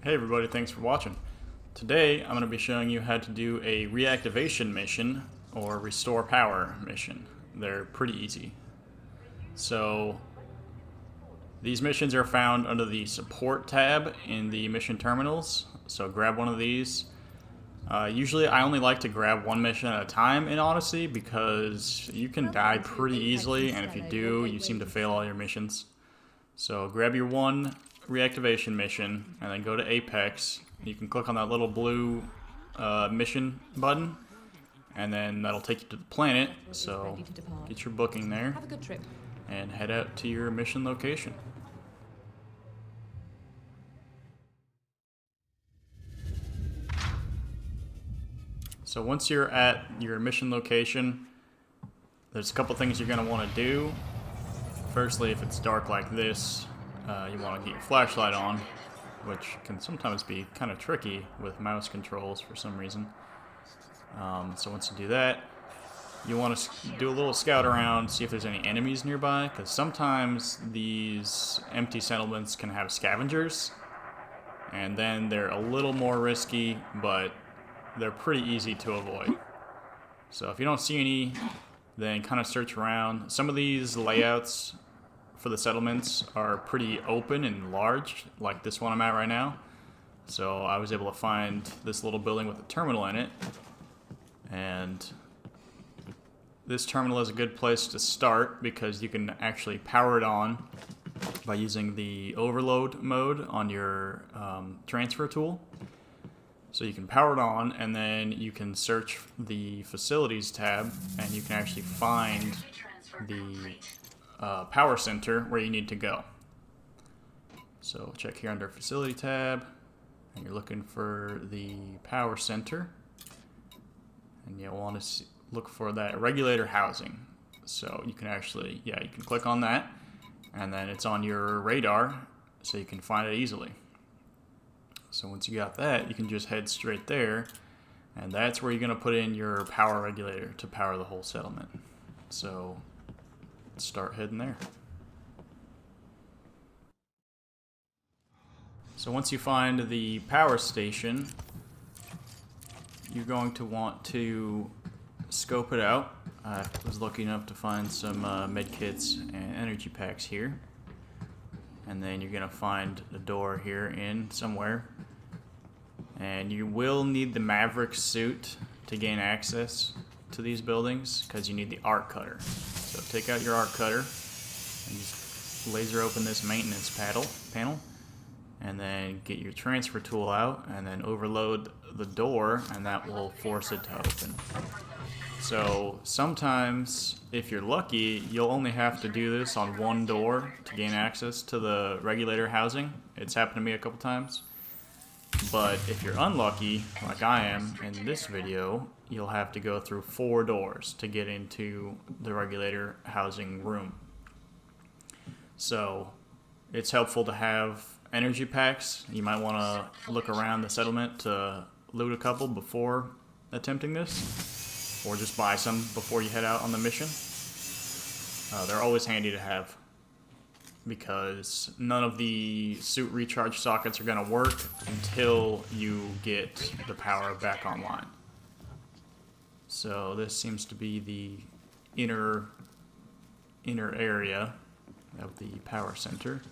Hey everybody, thanks for watching. Today I'm going to be showing you how to do a reactivation mission or restore power mission. They're pretty easy. So these missions are found under the support tab in the mission terminals. So grab one of these. Usually I only like to grab one mission at a time in Odyssey because you can die pretty easily, and if you do, you seem to fail all your missions. So grab your one reactivation mission and then go to Apex. You can click on that little blue mission button and then that'll take you to the planet. So get your booking there. Have a good trip. And head out to your mission location. So once you're at your mission location, there's a couple things you're going to want to do. Firstly, if it's dark like this, you want to get your flashlight on, which can sometimes be kind of tricky with mouse controls for some reason. So once you do that, you want to do a little scout around, see if there's any enemies nearby, because sometimes these empty settlements can have scavengers, and then they're a little more risky, but they're pretty easy to avoid. So if you don't see any, then kind of search around. Some of these layouts for the settlements are pretty open and large, like this one I'm at right now. So I was able to find this little building with a terminal in it, and this terminal is a good place to start because you can actually power it on by using the overload mode on your transfer tool. So you can power it on, and then you can search the facilities tab, and you can actually find the power center where you need to go. So check here under facility tab, and you're looking for the power center, and you'll want to look for that regulator housing. So you can actually, you can click on that, and then it's on your radar, so you can find it easily. So once you got that, you can just head straight there, and that's where you're going to put in your power regulator to power the whole settlement. So let's start heading there. So once you find the power station, you're going to want to scope it out. I was lucky enough to find some med kits and energy packs here. And then you're going to find a door here in somewhere. And you will need the Maverick suit to gain access to these buildings because you need the arc cutter. So take out your arc cutter and just laser open this maintenance panel, and then get your transfer tool out and then overload the door, and that will force it to open. So sometimes, if you're lucky, you'll only have to do this on one door to gain access to the regulator housing. It's happened to me a couple times. But if you're unlucky, like I am in this video, you'll have to go through 4 doors to get into the regulator housing room. So it's helpful to have energy packs. You might want to look around the settlement to loot a couple before attempting this, or just buy some before you head out on the mission. They're always handy to have because none of the suit recharge sockets are going to work until you get the power back online. So this seems to be the inner area of the power center.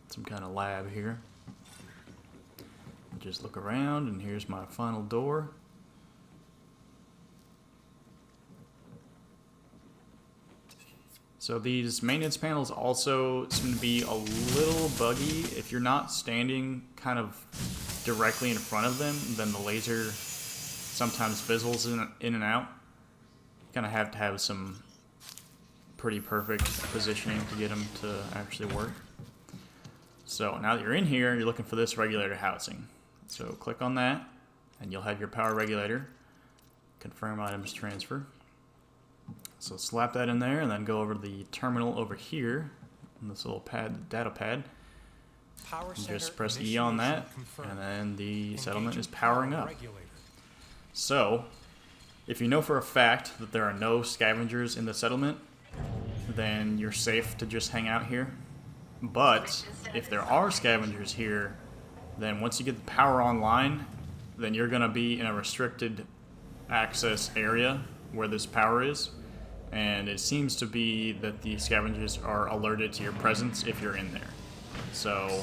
Some kind of lab here. Just look around, and here's my final door. So these maintenance panels also seem to be a little buggy. If you're not standing kind of directly in front of them, then the laser sometimes fizzles in and out. You kind of have to have some pretty perfect positioning to get them to actually work. So now that you're in here, you're looking for this regulator housing. So click on that, and you'll have your power regulator. Confirm items transfer. So slap that in there, and then go over to the terminal over here, on this little pad, data pad. And just press E on that, and then the settlement is powering up. So, if you know for a fact that there are no scavengers in the settlement, then you're safe to just hang out here. But if there are scavengers here, Then once you get the power online, then you're going to be in a restricted access area where this power is. And it seems to be that the scavengers are alerted to your presence if you're in there. So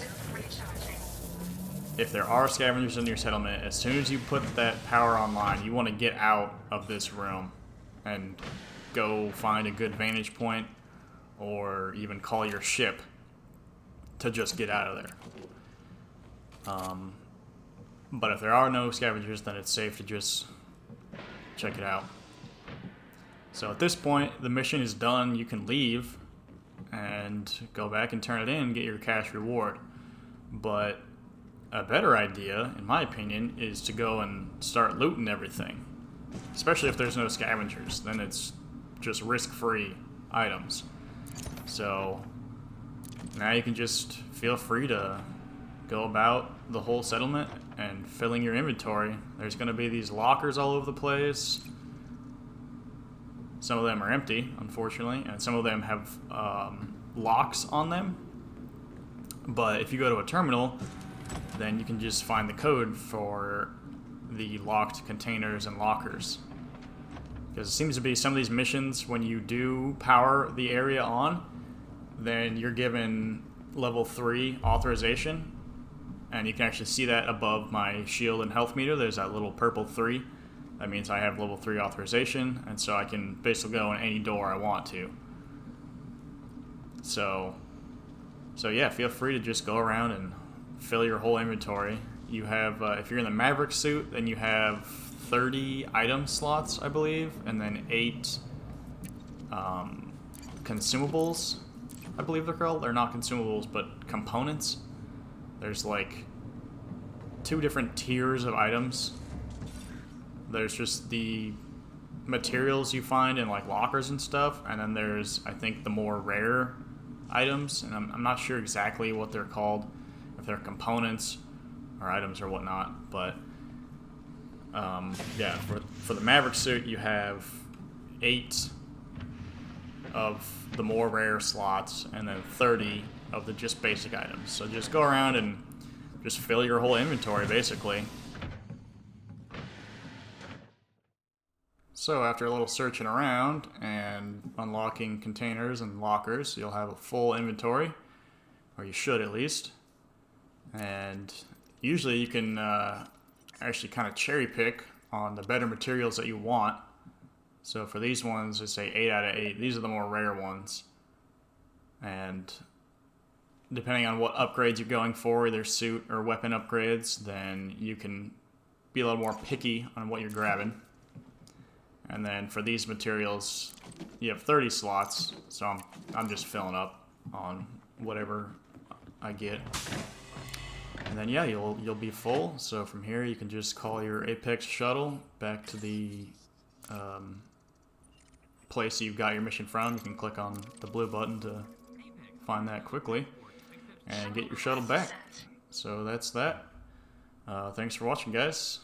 if there are scavengers in your settlement, as soon as you put that power online, you want to get out of this room and go find a good vantage point, or even call your ship to just get out of there. But if there are no scavengers, then it's safe to just check it out. So at this point, the mission is done. You can leave and go back and turn it in and get your cash reward. But a better idea, in my opinion, is to go and start looting everything. Especially if there's no scavengers. Then it's just risk-free items. So now you can just feel free to go about the whole settlement and filling your inventory. There's going to be these lockers all over the place. Some of them are empty, unfortunately, and some of them have locks on them. But if you go to a terminal, then you can just find the code for the locked containers and lockers. Because it seems to be some of these missions, when you do power the area on, then you're given level 3 authorization. And you can actually see that above my shield and health meter. There's that little purple 3. That means I have level 3 authorization, and so I can basically go in any door I want to. So yeah, feel free to just go around and fill your whole inventory. You have, if you're in the Maverick suit, then you have 30 item slots, I believe, and then 8 consumables, I believe they're called. They're not consumables, but components. There's like 2 different tiers of items. There's just the materials you find in like lockers and stuff, and then there's, I think, the more rare items, and I'm not sure exactly what they're called, if they're components or items or whatnot, but yeah, for the Maverick suit, you have 8 of the more rare slots, and then 30 of the just basic items. So just go around and just fill your whole inventory, basically. So after a little searching around and unlocking containers and lockers, you'll have a full inventory, or you should at least. And usually you can actually kind of cherry pick on the better materials that you want. So for these ones, it's say 8 out of 8. These are the more rare ones. And depending on what upgrades you're going for, either suit or weapon upgrades, then you can be a little more picky on what you're grabbing. And then for these materials, you have 30 slots, so I'm just filling up on whatever I get. And then yeah, you'll be full. So from here you can just call your Apex shuttle back to the place you've got your mission from. You can click on the blue button to find that quickly and get your shuttle back. So that's that. Thanks for watching, guys.